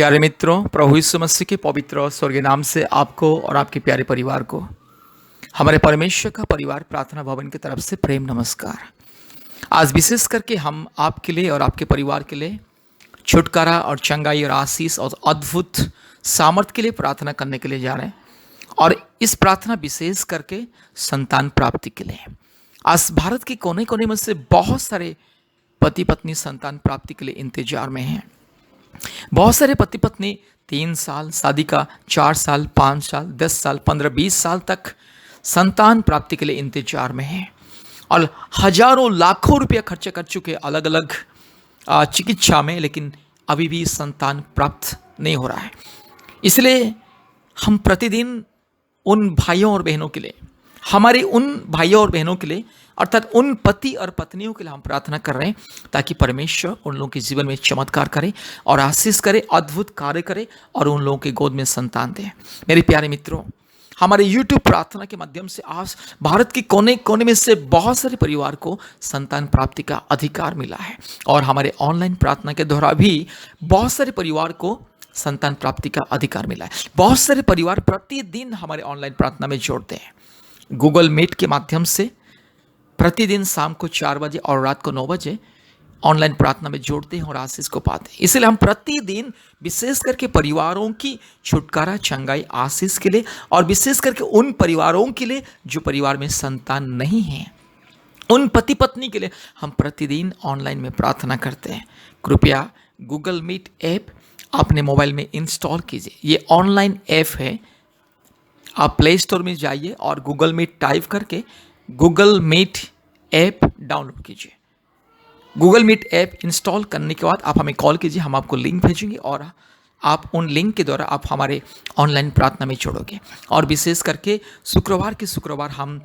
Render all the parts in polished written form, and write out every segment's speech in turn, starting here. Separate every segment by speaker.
Speaker 1: प्यारे मित्रों, प्रभु यीशु मसीह के पवित्र और स्वर्गीय नाम से आपको और आपके प्यारे परिवार को हमारे परमेश्वर का परिवार प्रार्थना भवन की तरफ से प्रेम नमस्कार। आज विशेष करके हम आपके लिए और आपके परिवार के लिए छुटकारा और चंगाई और आशीष और अद्भुत सामर्थ्य के लिए प्रार्थना करने के लिए जा रहे हैं। और इस प्रार्थना विशेष करके संतान प्राप्ति के लिए। आज भारत के कोने कोने में से बहुत सारे पति पत्नी संतान प्राप्ति के लिए इंतजार में हैं। बहुत सारे पति पत्नी 3 साल शादी का, 4 साल, 5 साल, 10 साल, 15, 20 साल तक संतान प्राप्ति के लिए इंतजार में हैं और हजारों लाखों रुपया खर्च कर चुके अलग अलग चिकित्सा में, लेकिन अभी भी संतान प्राप्त नहीं हो रहा है। इसलिए हम प्रतिदिन उन भाइयों और बहनों के लिए, हमारे उन भाइयों और बहनों के लिए, अर्थात उन पति और पत्नियों के लिए हम प्रार्थना कर रहे हैं ताकि परमेश्वर उन लोगों के जीवन में चमत्कार करे और आशीष करे, अद्भुत कार्य करे और उन लोगों के गोद में संतान दे। मेरे प्यारे मित्रों, हमारे YouTube प्रार्थना के माध्यम से आज भारत के कोने कोने में से बहुत सारे परिवार को संतान प्राप्ति का अधिकार मिला है और हमारे ऑनलाइन प्रार्थना के द्वारा भी बहुत सारे परिवार को संतान प्राप्ति का अधिकार मिला है। बहुत सारे परिवार प्रतिदिन हमारे ऑनलाइन प्रार्थना में जोड़ते हैं। गूगल मीट के माध्यम से प्रतिदिन शाम को 4 बजे और रात को 9 बजे ऑनलाइन प्रार्थना में जोड़ते हैं और आशीष को पाते हैं। इसलिए हम प्रतिदिन विशेष करके परिवारों की छुटकारा, चंगाई, आशीष के लिए और विशेष करके उन परिवारों के लिए जो परिवार में संतान नहीं है, उन पति पत्नी के लिए हम प्रतिदिन ऑनलाइन में प्रार्थना करते हैं। कृपया गूगल मीट ऐप अपने मोबाइल में इंस्टॉल कीजिए। ये ऑनलाइन ऐप है। आप प्ले स्टोर में जाइए और गूगल मीट टाइप करके गूगल मीट ऐप डाउनलोड कीजिए। गूगल मीट ऐप इंस्टॉल करने के बाद आप हमें कॉल कीजिए, हम आपको लिंक भेजेंगे और आप उन लिंक के द्वारा आप हमारे ऑनलाइन प्रार्थना में जोड़ोगे। और विशेष करके शुक्रवार के शुक्रवार हम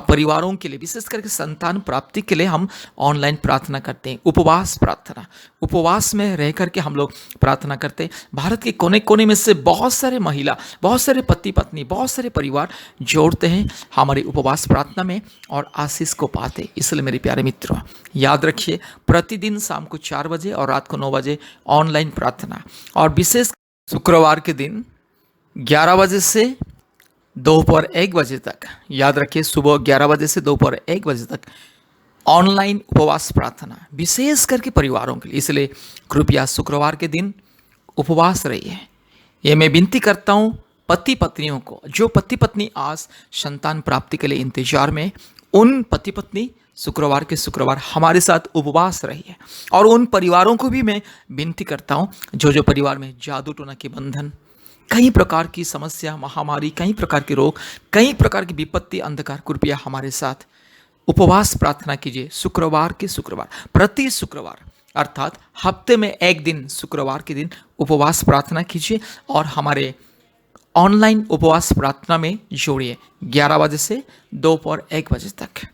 Speaker 1: परिवारों के लिए, विशेष करके संतान प्राप्ति के लिए हम ऑनलाइन प्रार्थना करते हैं। उपवास प्रार्थना, उपवास में रह करके हम लोग प्रार्थना करते हैं। भारत के कोने कोने में से बहुत सारे महिला, बहुत सारे पति पत्नी, बहुत सारे परिवार जोड़ते हैं हमारी उपवास प्रार्थना में और आशीष को पाते। इसलिए मेरे प्यारे मित्रों, याद रखिए, प्रतिदिन शाम को 4 बजे और रात को 9 बजे ऑनलाइन प्रार्थना, और विशेष शुक्रवार के दिन 11 बजे से दोपहर 1 बजे तक, याद रखिए, सुबह 11 बजे से दोपहर 1 बजे तक ऑनलाइन उपवास प्रार्थना, विशेष करके परिवारों के लिए। इसलिए कृपया शुक्रवार के दिन उपवास रहिए। ये मैं विनती करता हूँ पति पत्नियों को, जो पति पत्नी आज संतान प्राप्ति के लिए इंतजार में, उन पति पत्नी शुक्रवार के शुक्रवार हमारे साथ उपवास रहिए। और उन परिवारों को भी मैं विनती करता हूँ जो परिवार में जादू टोना के बंधन, कई प्रकार की समस्या, महामारी, कई प्रकार के रोग, कई प्रकार की विपत्ति, अंधकार, कृपया हमारे साथ उपवास प्रार्थना कीजिए। शुक्रवार के शुक्रवार, प्रति शुक्रवार, अर्थात हफ्ते में एक दिन शुक्रवार के दिन उपवास प्रार्थना कीजिए और हमारे ऑनलाइन उपवास प्रार्थना में जोड़िए 11 बजे से दोपहर 1 बजे तक।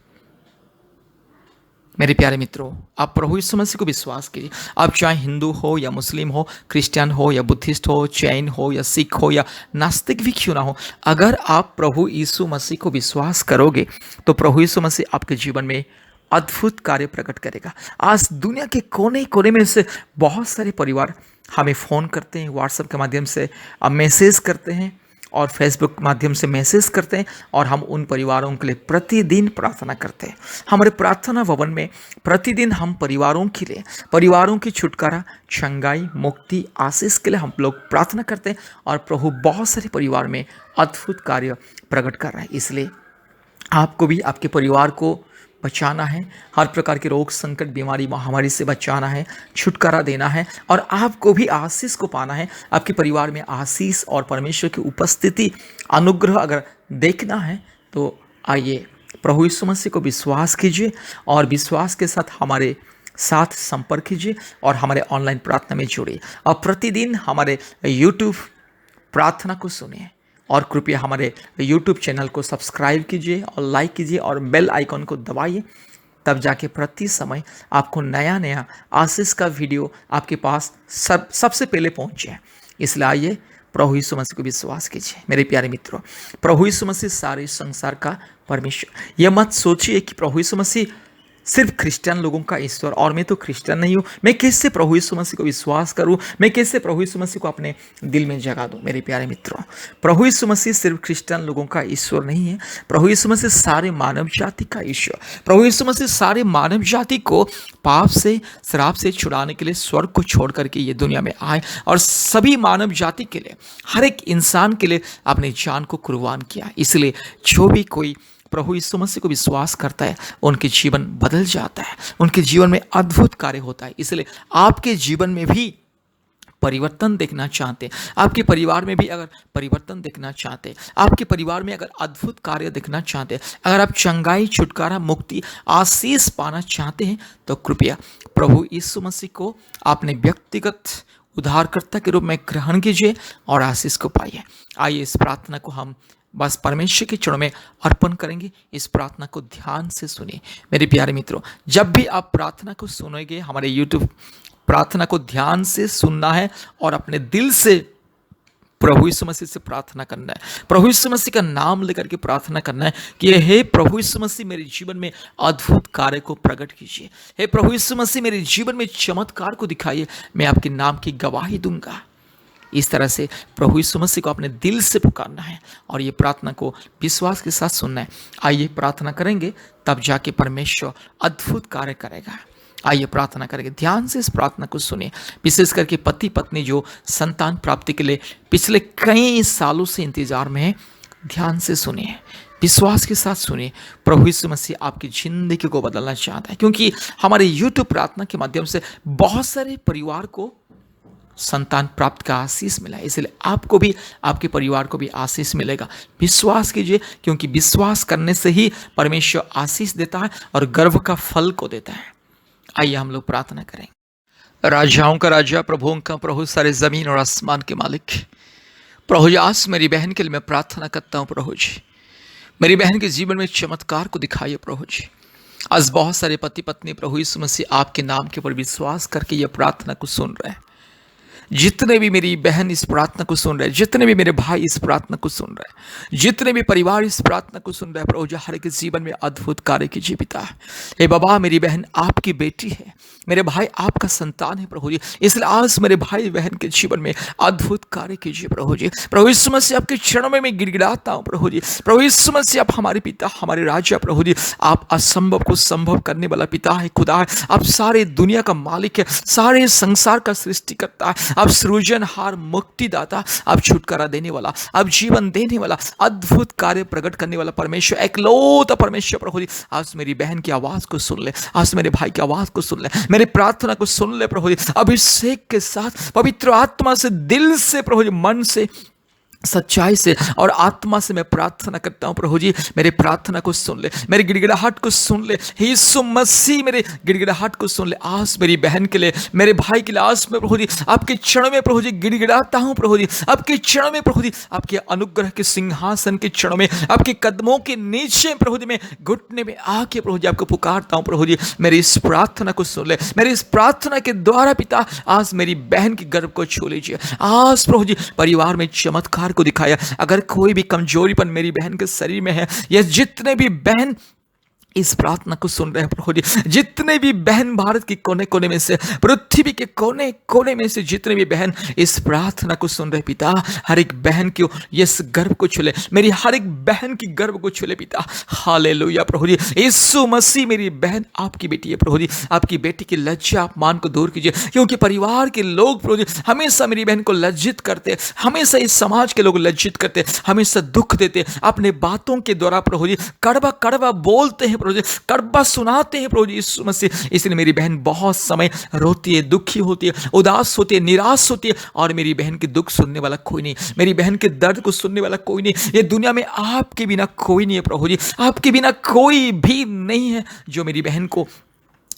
Speaker 1: मेरे प्यारे मित्रों, आप प्रभु यीशु मसीह को विश्वास कीजिए। आप चाहे हिंदू हो या मुस्लिम हो, क्रिश्चियन हो या बुद्धिस्ट हो, जैन हो या सिख हो या नास्तिक भी क्यों ना हो, अगर आप प्रभु यीशु मसीह को विश्वास करोगे तो प्रभु यीशु मसीह आपके जीवन में अद्भुत कार्य प्रकट करेगा। आज दुनिया के कोने कोने में से बहुत सारे परिवार हमें फ़ोन करते हैं, व्हाट्सएप के माध्यम से मैसेज करते हैं और फेसबुक माध्यम से मैसेज करते हैं और हम उन परिवारों के लिए प्रतिदिन प्रार्थना करते हैं। हमारे प्रार्थना भवन में प्रतिदिन हम परिवारों के लिए, परिवारों की छुटकारा, चंगाई, मुक्ति, आशीष के लिए हम लोग प्रार्थना करते हैं और प्रभु बहुत सारे परिवार में अद्भुत कार्य प्रकट कर रहा है। इसलिए आपको भी आपके परिवार को बचाना है, हर प्रकार के रोग, संकट, बीमारी, महामारी से बचाना है, छुटकारा देना है और आपको भी आशीष को पाना है। आपके परिवार में आशीष और परमेश्वर की उपस्थिति, अनुग्रह अगर देखना है तो आइए प्रभु यीशु मसीह को विश्वास कीजिए और विश्वास के साथ हमारे साथ संपर्क कीजिए और हमारे ऑनलाइन प्रार्थना में जुड़िए और प्रतिदिन हमारे YouTube प्रार्थना को सुनिए और कृपया हमारे YouTube चैनल को सब्सक्राइब कीजिए और लाइक कीजिए और बेल आइकन को दबाइए, तब जाके प्रति समय आपको नया नया आशीष का वीडियो आपके पास सबसे पहले पहुंचे। इसलिए आइए प्रभु यीशु मसीह को विश्वास कीजिए। मेरे प्यारे मित्रों, प्रभु यीशु मसीह सारे संसार का परमेश्वर। यह मत सोचिए कि प्रभु यीशु मसीह सिर्फ क्रिश्चियन लोगों का ईश्वर, और मैं तो क्रिश्चियन नहीं हूँ, मैं कैसे प्रभु यीशु मसीह को विश्वास करूँ, मैं कैसे प्रभु यीशु मसीह को अपने दिल में जगा दूँ। मेरे प्यारे मित्रों, प्रभु यीशु मसीह सिर्फ क्रिश्चियन लोगों का ईश्वर नहीं है, प्रभु यीशु मसीह सारे मानव जाति का ईश्वर। प्रभु यीशु मसीह सारे मानव जाति को पाप से, शराब से छुड़ाने के लिए स्वर्ग को छोड़ करके ये दुनिया में आए और सभी मानव जाति के लिए, हर एक इंसान के लिए अपनी जान को कुर्बान किया। इसलिए जो भी कोई प्रभु यीशु मसीह को विश्वास करता है, उनके जीवन बदल जाता है, उनके जीवन में अद्भुत कार्य होता है। इसलिए आपके जीवन में भी परिवर्तन देखना चाहते हैं, आपके परिवार में भी अगर परिवर्तन देखना चाहते हैं, आपके परिवार में अगर अद्भुत कार्य देखना चाहते हैं, अगर आप चंगाई, छुटकारा, मुक्ति, आशीष पाना चाहते हैं, तो कृपया प्रभु यीशु मसीह को अपने व्यक्तिगत उद्धारकर्ता के रूप में ग्रहण कीजिए और आशीष को पाइए। आइए इस प्रार्थना को हम बस परमेश्वर के चरणों में अर्पण करेंगे। इस प्रार्थना को ध्यान से सुनिए। मेरे प्यारे मित्रों, जब भी आप प्रार्थना को सुनेंगे, हमारे YouTube प्रार्थना को ध्यान से सुनना है और अपने दिल से प्रभु यीशु मसीह से प्रार्थना करना है। प्रभु यीशु मसीह का नाम लेकर के प्रार्थना करना है कि हे प्रभु यीशु मसीह, मेरे जीवन में अद्भुत कार्य को प्रकट कीजिए। हे प्रभु यीशु मसीह, मेरे जीवन में चमत्कार को दिखाइए, मैं आपके नाम की गवाही दूंगा। इस तरह से प्रभु यीशु मसीह को अपने दिल से पुकारना है और ये प्रार्थना को विश्वास के साथ सुनना है। आइए प्रार्थना करेंगे, तब जाके परमेश्वर अद्भुत कार्य करेगा। आइए प्रार्थना करेंगे, ध्यान से इस प्रार्थना को सुनिए। विशेष करके पति पत्नी जो संतान प्राप्ति के लिए पिछले कई सालों से इंतजार में है, ध्यान से सुनिए, विश्वास के साथ सुनिए। प्रभु यीशु मसीह आपकी जिंदगी को बदलना चाहता है, क्योंकि हमारे YouTube प्रार्थना के माध्यम से बहुत सारे परिवार को संतान प्राप्त का आशीष मिला है। इसलिए आपको भी, आपके परिवार को भी आशीष मिलेगा। विश्वास कीजिए, क्योंकि विश्वास करने से ही परमेश्वर आशीष देता है और गर्व का फल को देता है। आइए हम लोग प्रार्थना करेंगे। राजाओं का राजा, प्रभुओं का प्रभु, सारे जमीन और आसमान के मालिक, प्रभु जी, आज मेरी बहन के लिए मैं प्रार्थना करता हूँ। प्रभु जी, मेरी बहन के जीवन में चमत्कार को दिखाइए। प्रभु जी, आज बहुत सारे पति पत्नी प्रभु यीशु मसीह आपके नाम के ऊपर विश्वास करके ये प्रार्थना को सुन रहे हैं। जितने भी मेरी बहन इस प्रार्थना को सुन रहे हैं, जितने भी मेरे भाई इस प्रार्थना को सुन रहे हैं, जितने भी परिवार इस प्रार्थना को सुन रहे हैं, प्रभु जी, हर एक जीवन में अद्भुत कार्य कीजिए पिता। हे बाबा, मेरी बहन आपकी बेटी है, मेरे भाई आपका संतान है प्रभु जी, इसलिए आज मेरे भाई बहन के जीवन में अद्भुत कार्य कीजिए प्रभु जी। प्रभु यीशु मसीह, आपके चरणों में मैं गिड़गिड़ाता हूँ प्रभु जी। प्रभु यीशु मसीह, आप हमारे पिता, हमारे राजा प्रभु जी, आप असंभव को संभव करने वाला पिता है, खुदा है। आप सारे दुनिया का मालिक है, सारे संसार का सृष्टि करता है। आप सृजनहार, मुक्तिदाता, आप छुटकारा देने वाला, आप जीवन देने वाला, अद्भुत कार्य प्रकट करने वाला परमेश्वर, एकलौता परमेश्वर प्रभु जी, आज मेरी बहन की आवाज को सुन ले, आज मेरे भाई की आवाज को सुन ले, मेरी प्रार्थना को सुन ले प्रभु जी। अभिषेक के साथ, पवित्र आत्मा से, दिल से प्रभु जी, मन से, सच्चाई से और आत्मा से मैं प्रार्थना करता हूँ प्रभु जी। मेरे प्रार्थना को सुन ले, मेरी गिड़गिड़ाहट को सुन ले, यीशु मसीह मेरे गिड़गिड़ाहट को सुन ले। आज मेरी बहन के लिए, मेरे भाई के लिए, आज मैं प्रभु जी आपके चरणों में प्रभु जी गिड़गिड़ाता हूँ प्रभु जी, आपके चरणों में प्रभु जी, आपके अनुग्रह के सिंहासन के चरणों में, आपके कदमों के नीचे प्रभु जी, मैं घुटने में आके प्रभु जी आपको पुकारता हूँ प्रभु जी। मेरी इस प्रार्थना को सुन ले, मेरी इस प्रार्थना के द्वारा पिता आज मेरी बहन के गर्भ को छू लीजिए। आज प्रभु जी परिवार में चमत्कार को दिखाया। अगर कोई भी कमजोरीपन मेरी बहन के शरीर में है, या जितने भी बहन इस प्रार्थना को सुन रहे हैं प्रभु जी, जितने भी बहन भारत के कोने कोने में से, पृथ्वी के कोने कोने में से जितने भी बहन इस प्रार्थना को सुन रहे पिता, हर एक बहन को इस गर्भ को छुले, मेरी हर एक बहन की गर्भ को छुले पिता। हालेलुया प्रभु जी। यीशु मसीह, मेरी बहन आपकी बेटी है प्रभु जी, आपकी बेटी की लज्जा अपमान को दूर कीजिए, क्योंकि परिवार के लोग प्रभु जी हमेशा मेरी बहन को लज्जित करते, हमेशा इस समाज के लोग लज्जित करते, हमेशा दुख देते, अपने बातों के द्वारा प्रभु जी कड़वा कड़वा बोलते हैं प्रभु जी, कड़वा सुनाते हैं प्रभु जी यीशु मसीह। इसलिए मेरी बहन बहुत समय रोती है, दुखी होती है, उदास होती है, निराश होती है, और मेरी बहन के दुख सुनने वाला कोई नहीं, मेरी बहन के दर्द को सुनने वाला कोई नहीं। ये दुनिया में आपके बिना कोई नहीं है प्रभु जी, आपके बिना कोई भी नहीं है जो मेरी बहन को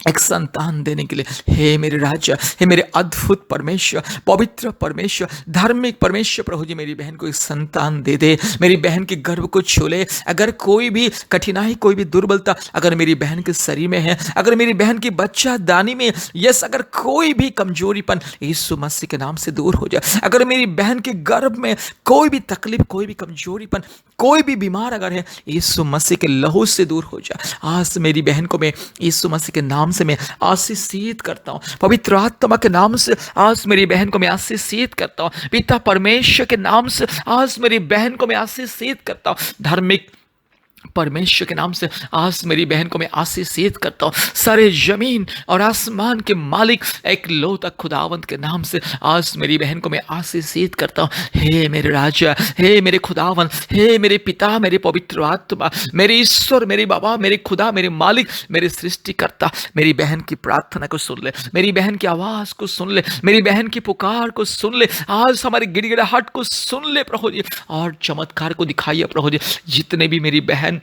Speaker 1: एक संतान देने के लिए। हे मेरे राजा, हे मेरे अद्भुत परमेश्वर, पवित्र परमेश्वर, धार्मिक परमेश्वर प्रभु जी, मेरी बहन को एक संतान दे दे, मेरी बहन के गर्भ को छू ले। अगर कोई भी कठिनाई, कोई भी दुर्बलता अगर मेरी बहन के शरीर में है, अगर मेरी बहन की बच्चा दानी में, यस, अगर कोई भी कमजोरीपन यीशु मसीह के नाम से दूर हो जाए, अगर मेरी बहन के गर्भ में कोई भी तकलीफ, कोई भी कमजोरीपन, कोई भी बीमार अगर है, यीशु मसीह के लहू से दूर हो जाए। आज मेरी बहन को मैं यीशु मसीह के नाम से मैं आशीषित करता हूँ। पवित्र आत्मा के नाम से आज मेरी बहन को मैं आशीषित करता हूँ। पिता परमेश्वर के नाम से आज मेरी बहन को मैं आशीषित करता हूँ। धार्मिक परमेश्वर के नाम से आज मेरी बहन को मैं आशीषित करता हूँ। सारे जमीन और आसमान के मालिक एक लौता खुदावंत के नाम से आज मेरी बहन को मैं आशीषित करता हूँ। हे मेरे राजा, हे मेरे खुदावंत, हे मेरे पिता, मेरे पवित्र आत्मा, मेरे ईश्वर, मेरे बाबा, मेरे खुदा, मेरे मालिक, मेरे सृष्टिकर्ता, मेरी बहन की प्रार्थना को सुन ले, मेरी बहन की आवाज को सुन ले, मेरी बहन की पुकार को सुन ले, आज हमारी गिड़गिड़ाहट को सुन ले प्रभु जी, और चमत्कार को दिखाइए प्रभु जी। जितने भी मेरी बहन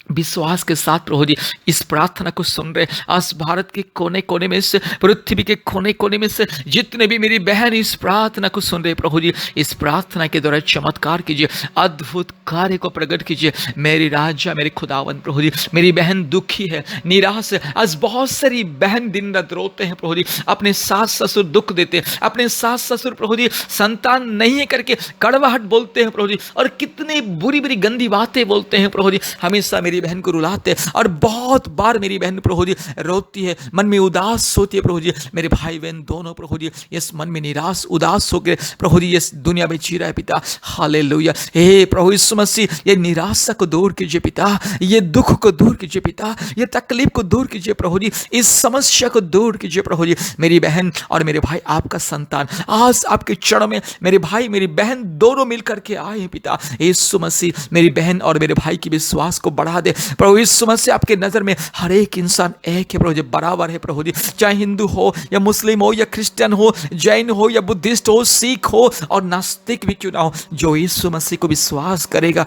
Speaker 1: विश्वास के साथ प्रभु जी इस प्रार्थना को सुन रहे, आज भारत के कोने कोने में से, पृथ्वी के कोने कोने में से जितने भी मेरी बहन इस प्रार्थना को सुन रहे प्रभु जी, इस प्रार्थना के द्वारा चमत्कार कीजिए, अद्भुत कार्य को प्रकट कीजिए। मेरी राजा, मेरे खुदावन प्रभु जी, मेरी बहन दुखी है, निराश है। आज बहुत सारी बहन दिन रात रोते हैं प्रभु जी, अपने सास ससुर दुख देते हैं, अपने सास ससुर प्रभु जी संतान नहीं है करके कड़वाहट बोलते हैं प्रभु जी, और कितनी बुरी बुरी गंदी बातें बोलते हैं प्रभु जी। हमेशा मेरी बहन को रुलाते हैं, और बहुत बार मेरी बहन प्रभु जी रोती है, मन में उदास होती है प्रभु जी। मेरे भाई बहन दोनों प्रभु जी इस मन में निराश उदास होकर प्रभु जी इस दुनिया में जी रहा है पिता। हालेलुया। हे प्रभु यीशु मसीह, ये निराशा को दूर कीजिए पिता, ये दुख को दूर कीजिए पिता, ये तकलीफ को दूर कीजिए प्रभु जी, इस समस्या को दूर कीजिए प्रभु जी। मेरी बहन और मेरे भाई आपका संतान आज आपके चरणों में, मेरे भाई मेरी बहन दोनों मिलकर के आए हैं पिता। यीशु मसीह मेरी बहन और मेरे भाई की विश्वास को बढ़ा दे प्रभु यीशु मसीह। आपके नजर में हर एक इंसान एक है प्रभु जी, बराबर है प्रभु जी, चाहे हिंदू हो या मुस्लिम हो या क्रिश्चियन हो, जैन हो या बुद्धिस्ट हो, सिख हो और नास्तिक भी क्यों ना हो, जो यीशु मसीह को विश्वास करेगा,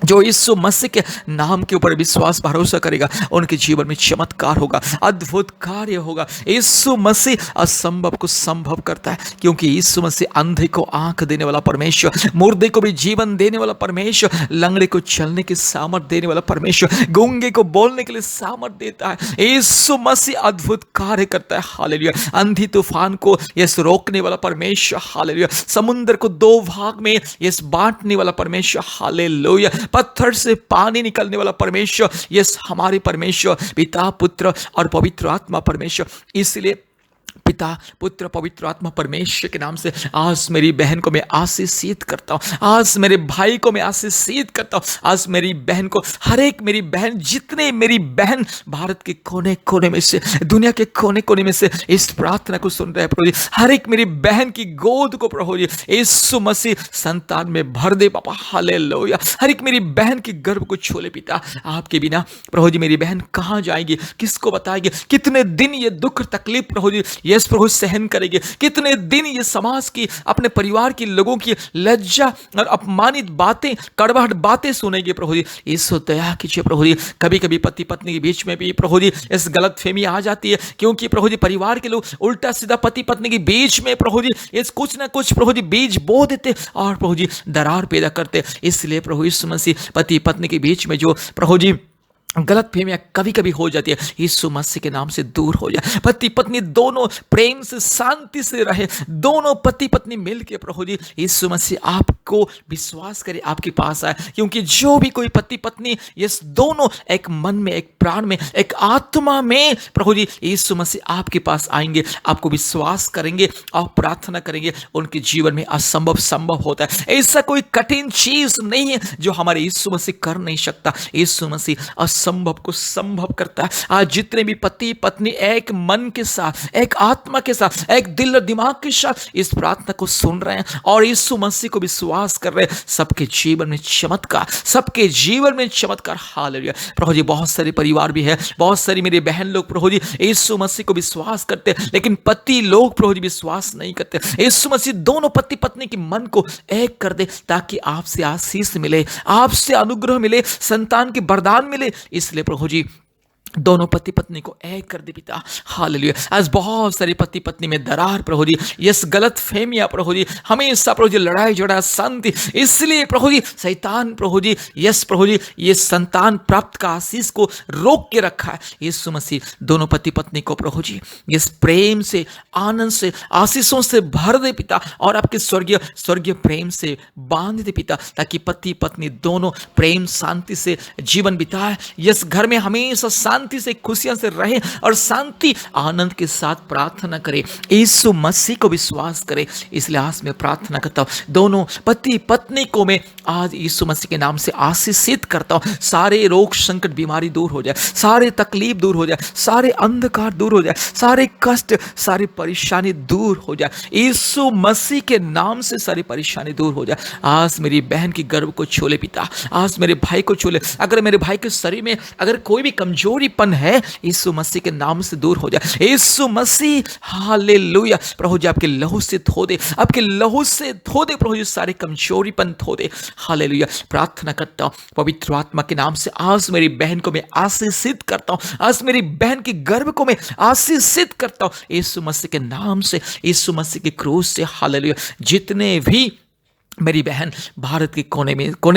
Speaker 1: जो यीशु मसीह के नाम के ऊपर विश्वास भरोसा करेगा, उनके जीवन में चमत्कार होगा, अद्भुत कार्य होगा। यीशु मसीह असंभव को संभव करता है, क्योंकि यीशु मसीह अंधे को आंख देने वाला परमेश्वर, मुर्दे को भी जीवन देने वाला परमेश्वर, लंगड़े को चलने की सामर्थ देने वाला परमेश्वर, गूंगे को बोलने के लिए सामर्थ देता है। यीशु मसीह अद्भुत कार्य करता है। हालेलुया। अंधी तूफान को यस रोकने वाला परमेश्वर, हालेलुया। समुद्र को दो भाग में यस बांटने वाला परमेश्वर, हालेलुया। पत्थर से पानी निकलने वाला परमेश्वर, यस हमारे परमेश्वर पिता, पुत्र और पवित्र आत्मा परमेश्वर। इसलिए पिता, पुत्र, पवित्र आत्मा परमेश्वर के नाम से आज मेरी बहन को मैं आशीषित करता हूँ, आज मेरे भाई को मैं आशीषित करता हूँ, आज मेरी बहन को, हर एक मेरी बहन, जितने मेरी बहन भारत के कोने कोने में से, दुनिया के कोने कोने में से इस प्रार्थना को सुन रहे हैं प्रभु जी, हर एक मेरी बहन की गोद को प्रभु जी यीशु मसीह संतान में भर दे पापा। हालेलुया। हर एक मेरी बहन की गर्भ को छू ले पिता। आपके बिना प्रभु जी मेरी बहन कहाँ जाएगी, किसको बताएगी, कितने दिन ये दुख तकलीफ प्रभु जी यस प्रभु सहन करेंगे, कितने दिन ये समाज की, अपने परिवार के लोगों की लज्जा और अपमानित बातें, कड़वाहट बातें सुनेंगे प्रभु जी। इसको दया कीजिए प्रभु जी। कभी कभी पति पत्नी के बीच में भी प्रभु जी इस गलतफहमी आ जाती है, क्योंकि प्रभु जी परिवार के लोग उल्टा सीधा पति पत्नी के बीच में प्रभु जी इस कुछ ना कुछ प्रभु जी बीज बो देते और प्रभु जी दरार पैदा करते। इसलिए प्रभु यीशु मसीह पति पत्नी के बीच में जो प्रभु जी गलत फहमियां कभी कभी हो जाती है, यीशु मसीह के नाम से दूर हो जाए। पति पत्नी दोनों प्रेम से, शांति से रहे, दोनों पति पत्नी मिलके प्रभु जी यीशु मसीह आपको विश्वास करे, आपके पास आए। क्योंकि जो भी कोई पति पत्नी ये दोनों एक मन में, एक प्राण में, एक आत्मा में प्रभु जी यीशु मसीह आपके पास आएंगे, आपको विश्वास करेंगे और प्रार्थना करेंगे, उनके जीवन में असंभव संभव होता है। ऐसा कोई कठिन चीज नहीं है जो हमारे यीशु मसीह कर नहीं सकता। यीशु मसीह संभव को संभव करता है। आज जितने भी पति पत्नी एक मन के साथ, एक आत्मा के साथ, एक दिल और दिमाग के साथ इस प्रार्थना को सुन रहे हैं और यीशु मसीह को विश्वास कर रहे हैं, सबके जीवन में चमत्कार, सबके जीवन में चमत्कार। हालेलुया। प्रभु जी बहुत सारे परिवार भी है, बहुत सारी मेरे बहन लोग प्रभु जी यीशु मसीह को विश्वास करते हैं, लेकिन पति लोग प्रभु जी विश्वास नहीं करते। यीशु मसीह दोनों पति पत्नी के मन को एक कर दे, ताकि आपसे आशीष मिले, आपसे अनुग्रह मिले, संतान के वरदान मिले। इसलिए प्रभु जी दोनों पति पत्नी को एक कर दे पिता। हालेलुया। आज बहुत सारे पति पत्नी में दरार प्रभु जी, यस गलत फहमियां प्रभु जी, हमेशा प्रभु जी लड़ाई झगड़ा शांति, इसलिए प्रभु जी शैतान प्रभु जी, यस प्रभु जी, ये संतान प्राप्त का आशीष को रोक के रखा है। यीशु मसीह दोनों पति पत्नी को प्रभु जी इस प्रेम से, आनंद से, आशीषों से भर दे पिता, और आपके स्वर्गीय स्वर्गीय प्रेम से बांध दे पिता, ताकि पति पत्नी दोनों प्रेम शांति से जीवन बिताए। यस घर में हमेशा शांति से, खुशियां से रहे और शांति आनंद के साथ प्रार्थना करे, यीशु मसीह को विश्वास करे। इसलिए आज मैं प्रार्थना करता हूं, दोनों पति पत्नी को मैं आज यीशु मसीह के नाम से आशीषित करता हूं। सारे रोग संकट बीमारी दूर हो जाए, सारे तकलीफ दूर हो जाए, सारे अंधकार दूर हो जाए, सारे कष्ट, सारी परेशानी दूर हो जाए। यीशु मसीह के नाम से सारी परेशानी दूर हो जाए। आज मेरी बहन की गर्भ को छू ले पिता, आज मेरे भाई को छू ले। अगर मेरे भाई के शरीर में अगर कोई भी कमजोरीपन है, यीशु मसीह के नाम से दूर हो जाए। यीशु मसीह हालेलुया प्रभु जी आपके लहू से धो दे, आपके लहू से धो दे प्रभु जी, सारे कमजोरीपन धो दे। हालेलुया। प्रार्थना करता हूं पवित्र आत्मा के नाम से, आज मेरी बहन को मैं आशीषित करता हूं, आज मेरी बहन की गर्भ को मैं आशीषित करता हूं यीशु मसीह के नाम से, यीशु मसीह के क्रूस से। हालेलुया। जितने भी मेरी बहन भारत के कोने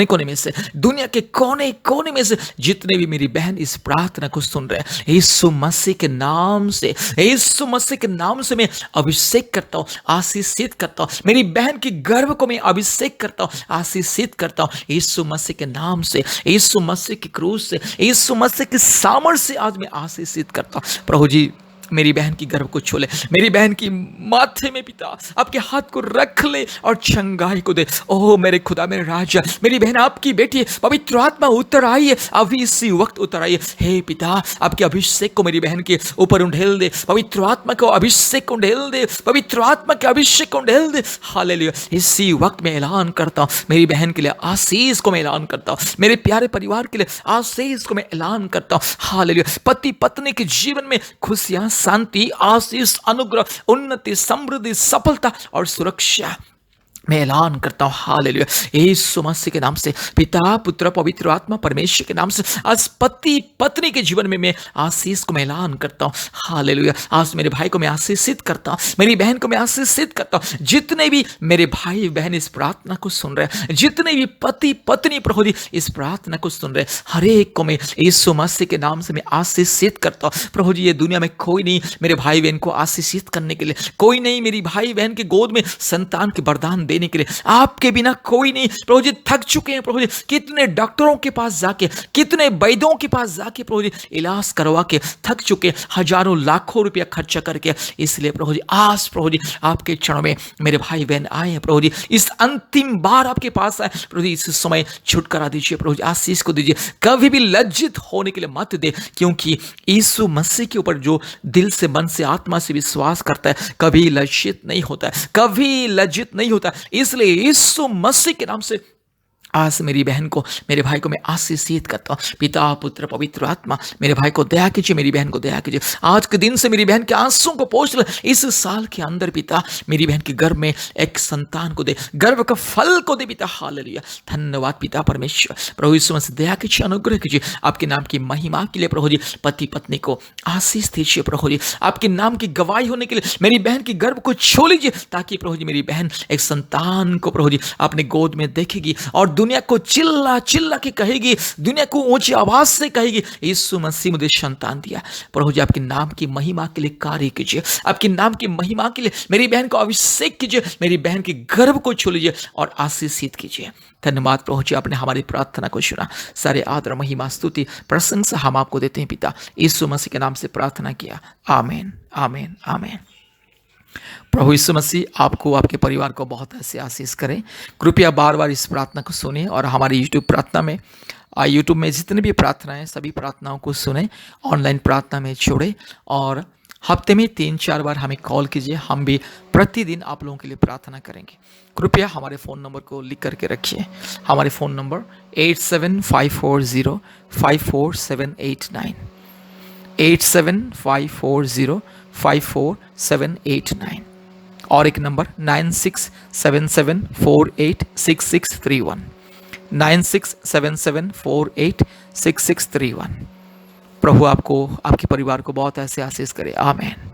Speaker 1: कोने में से, दुनिया के कोने कोने में से जितने भी मेरी बहन इस प्रार्थना को सुन रहे हैं, यीशु मसीह के नाम से, यीशु मसीह के नाम से मैं अभिषेक करता हूं, आशीषित करता हूं। मेरी बहन की गर्भ को मैं अभिषेक करता हूं, आशीषित करता हूं यीशु मसीह के नाम से, यीशु मसीह की क्रूस से, यीशु मसीह की सामर्थ से आज मैं आशीषित करता हूं। प्रभु जी मेरी बहन की गर्भ को छू ले, मेरी बहन की माथे में पिता आपके हाथ को रख ले और चंगाई को दे। ओह मेरे खुदा, मेरे राजा, मेरी बहन आपकी बेटी है, पवित्र आत्मा उतर आई है, अभी इसी वक्त उतर आई है। हे पिता आपके अभिषेक को मेरी बहन के ऊपर उंडेल दे, पवित्र आत्मा को अभिषेक उंडेल दे, पवित्र आत्मा के अभिषेक को उंडेल दे। हालेलुया। इसी वक्त मैं ऐलान करता हूं, मेरी बहन के लिए आशीष को मैं ऐलान करता हूं, मेरे प्यारे परिवार के लिए आशीष को मैं ऐलान करता हूं। हालेलुया। पति पत्नी के जीवन में खुशियां, शांति, आशीष, अनुग्रह, उन्नति, समृद्धि, सफलता और सुरक्षा मैं ऐलान करता हूं। हालेलुया। यीशु मसीह के नाम से, पिता पुत्र पवित्र आत्मा परमेश्वर के नाम से आज पति पत्नी के जीवन में मैं आशीष को मैं ऐलान करता हूं। हालेलुया। आज मेरे भाई को मैं आशीषित करता हूं, मेरी बहन को मैं आशीषित करता हूं। जितने भी मेरे भाई बहन इस प्रार्थना को सुन रहे हैं, जितने भी पति पत्नी प्रभु जी इस प्रार्थना को सुन रहे हैं, हर एक को मैं यीशु मसीह के नाम से मैं आशीषित करता हूं। प्रभु जी ये दुनिया में कोई नहीं मेरे भाई बहन को आशीषित करने के लिए, कोई नहीं मेरी भाई बहन के गोद में संतान के वरदान देने के लिए, आपके बिना कोई नहीं। प्रभु जी थक चुके हैं प्रभु जी, कितने डॉक्टरों के पास जाके, कितने वैद्यों के पास जाके प्रभु जी इलाज करवा के थक चुके, हजारों लाखों रुपया खर्चा करके। इसलिए प्रभु जी आज प्रभु जी आपके चरणों में मेरे भाई बहन आए हैं प्रभु जी, इस अंतिम बार आपके पास आए प्रभु जी, इस समय छुटकारा दीजिए प्रभु जी, आशीष को दीजिए। कभी भी लज्जित होने के लिए मत दे, क्योंकि यीशु मसीह के ऊपर जो दिल से, मन से, आत्मा से विश्वास करता है कभी लज्जित नहीं होता है, कभी लज्जित नहीं होता। इसलिए यीशु मसीह के नाम से आज मेरी बहन को, मेरे भाई को मैं आशीषित करता हूँ। पिता पुत्र पवित्र आत्मा मेरे भाई को दया कीजिए, मेरी बहन को दया कीजिए। आज के दिन से मेरी बहन के आंसुओं को पोंछ ले। इस साल के अंदर पिता मेरी बहन के गर्भ में एक संतान को दे, गर्भ का फल को दे पिता। हालेलुया। धन्यवाद पिता परमेश्वर। प्रभु यीशु मसीह दया कीजिए, अनुग्रह कीजिए। आपके नाम की महिमा के लिए प्रभु जी पति पत्नी को आशीष दीजिए प्रभु जी। आपके नाम की गवाही होने के लिए मेरी बहन की गर्भ को छू लीजिए, ताकि प्रभु जी मेरी बहन एक संतान को प्रभु जी अपने गोद में देखेगी और दुनिया को चिल्ला चिल्ला के कहेगी, दुनिया को ऊंची आवाज से कहेगी, यीशु मसीह मुझे संतान दिया। प्रभु जी आपके नाम की महिमा के लिए कार्य कीजिए, आपके नाम की महिमा के लिए मेरी बहन को अभिषेक कीजिए, मेरी बहन के गर्भ को छू लीजिए और आशीषित कीजिए। धन्यवाद प्रभु जी, आपने हमारी प्रार्थना को सुना। सारे आदर महिमा स्तुति प्रशंसा हम आपको देते हैं पिता, यीशु मसीह के नाम से प्रार्थना किया। आमीन आमीन आमीन। प्रभु यीशु मसीह आपको, आपके परिवार को बहुत ऐसे आशीष करें। कृपया बार बार इस प्रार्थना को सुने और हमारी यूट्यूब प्रार्थना में, यूट्यूब में जितनी भी प्रार्थनाएं, सभी प्रार्थनाओं को सुने, ऑनलाइन प्रार्थना में जोड़े और हफ्ते में 3-4 बार हमें कॉल कीजिए। हम भी प्रतिदिन आप लोगों के लिए प्रार्थना करेंगे। कृपया हमारे फ़ोन नंबर को लिख करके रखिए। हमारे फ़ोन नंबर 8754054789, 8754054789 और एक नंबर 9677486631, 9677486631। प्रभु आपको, आपके परिवार को बहुत ऐसे आशीष करे। आमीन।